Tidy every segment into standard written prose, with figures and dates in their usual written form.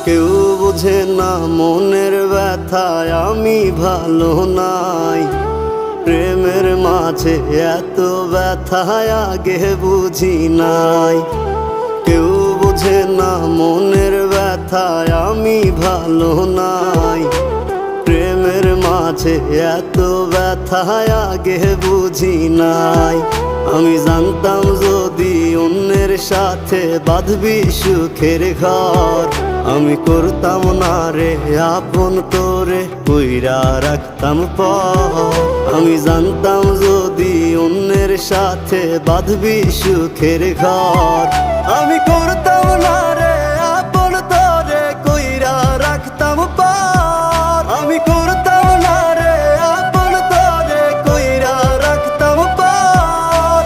কেউ বোঝে না মনের ব্যথায় আমি ভালো নাই। প্রেমের মাঝে এত ব্যথায় আগে বুঝি নাই। কেউ বোঝে না মনের ব্যথায় আমি ভালো নাই। প্রেমের মাঝে এত ব্যথায় আগে বুঝি নাই। আমি জানতাম যদি অন্যের সাথে বাঁধবি সুখের ঘর, আমি করতাম না রে আপন তোরে কইরা রাখতাম পর। আমি জানতাম যদি অন্যের সাথে বাঁধবি সুখের ঘর, আমি করতাম না রে আপন তোরে কইরা রাখতাম পর। আমি করতাম না রে আপন তোরে কইরা রাখতাম পর।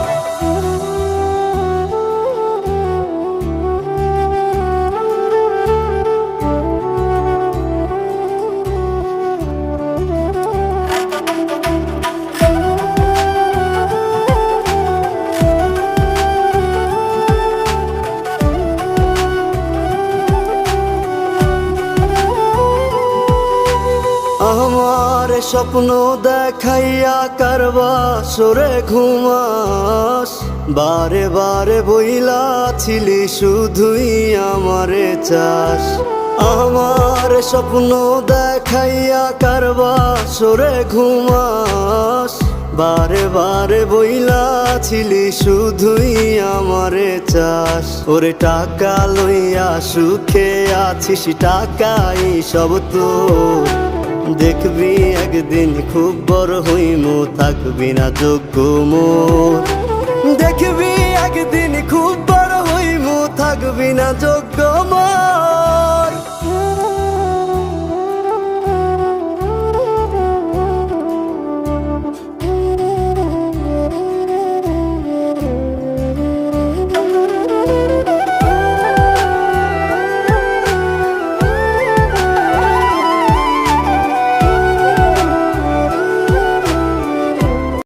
আমার স্বপ্ন দেখাইয়া কারবা সরে ঘুমাস, বারে বারে বইলা ছিলি শুধুই আমারে চাস। আমার স্বপ্ন দেখাইয়া কারবা সরে ঘুমাস, বারে বারে বইলা ছিলি শুধুই আমারে চাস। ওরে টাকা লইয়া সুখে আছিস, টাকাই সব তোর। দেখবি একদিন খুব বড় হইমু, থাকবি না যোগ্য মোর। দেখবি একদিন খুব বড় হইমু, থাকবি না যোগ্য মোর।